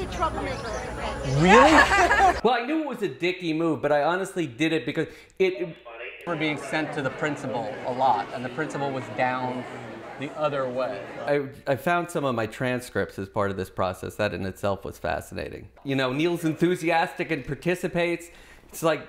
a troublemaker. Really? Well, I knew it was a dicky move, but I honestly did it because it We're being sent to the principal a lot, and the principal was down the other way. I found some of my transcripts as part of this process. That in itself was fascinating. You know, Neil's enthusiastic and participates. It's like,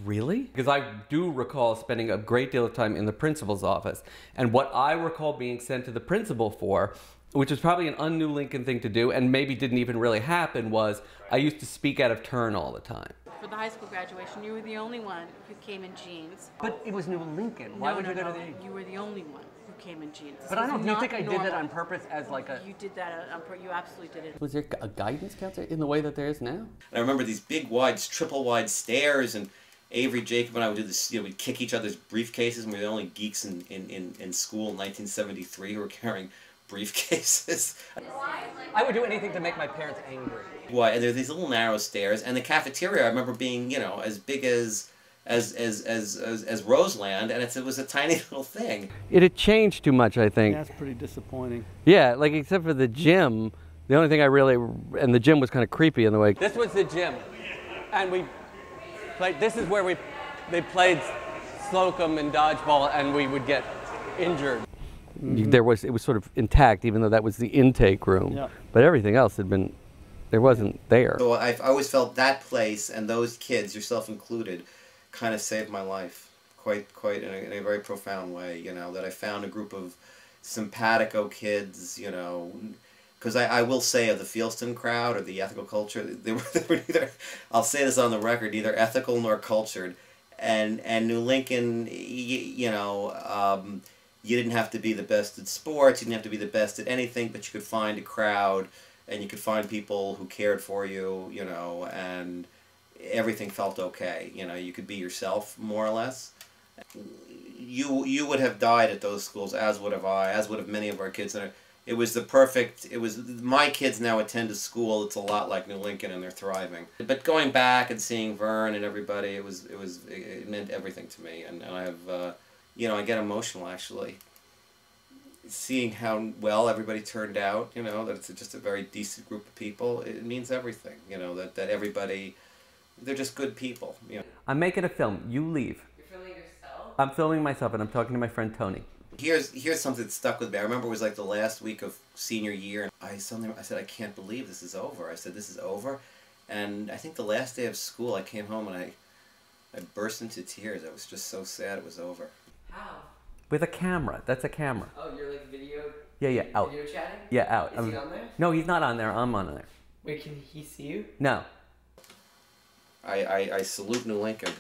really? Because I do recall spending a great deal of time in the principal's office. And what I recall being sent to the principal for, which was probably an un-New Lincoln thing to do, and maybe didn't even really happen, was I used to speak out of turn all the time. For the high school graduation, you were the only one who came in jeans. But it was New Lincoln. Why would you go to the... You were the only one who came in jeans. But I don't know, do you think I did that on purpose as like a... You did that on purpose. You absolutely did it. Was there a guidance counselor in the way that there is now? I remember these big, wide, triple-wide stairs, and Avery, Jacob, and I would do this. You know, we'd kick each other's briefcases, and we were the only geeks in school in 1973 who were carrying briefcases. I would do anything to make my parents angry. Why? And there were these little narrow stairs, and the cafeteria I remember being, you know, as big as Roseland, and it was a tiny little thing. It had changed too much, I think. That's pretty disappointing. Yeah, like except for the gym, the only thing I really, and the gym was kind of creepy in the way. This was the gym, and we played, this is where they played Slocum and dodgeball, and we would get injured. It was sort of intact, even though that was the intake room. Yeah. But everything else had been, there wasn't there. So I always felt that place and those kids, yourself included, kind of saved my life, quite in a very profound way. You know, that I found a group of simpatico kids. You know, because I will say of the Fieldston crowd or the ethical culture, they were neither. I'll say this on the record, neither ethical nor cultured, and New Lincoln, you know. You didn't have to be the best at sports, you didn't have to be the best at anything, but you could find a crowd, and you could find people who cared for you, you know, and everything felt okay. You know, you could be yourself, more or less. You would have died at those schools, as would have I, as would have many of our kids. And it was the perfect, my kids now attend a school, it's a lot like New Lincoln, and they're thriving. But going back and seeing Vern and everybody, it meant everything to me, and I have... you know, I get emotional, actually, seeing how well everybody turned out, you know, that it's just a very decent group of people. It means everything, you know, that everybody, they're just good people, you know. I'm making a film. You leave. You're filming yourself? I'm filming myself, and I'm talking to my friend Tony. Here's something that stuck with me. I remember it was like the last week of senior year, and I said, I can't believe this is over. I said, this is over. And I think the last day of school, I came home, and I burst into tears. I was just so sad it was over. How? With a camera. That's a camera. Oh, you're like video? Yeah, out. Video chatting? Yeah, out. Is he on there? No, he's not on there. I'm on there. Wait, can he see you? No. I salute New Lincoln.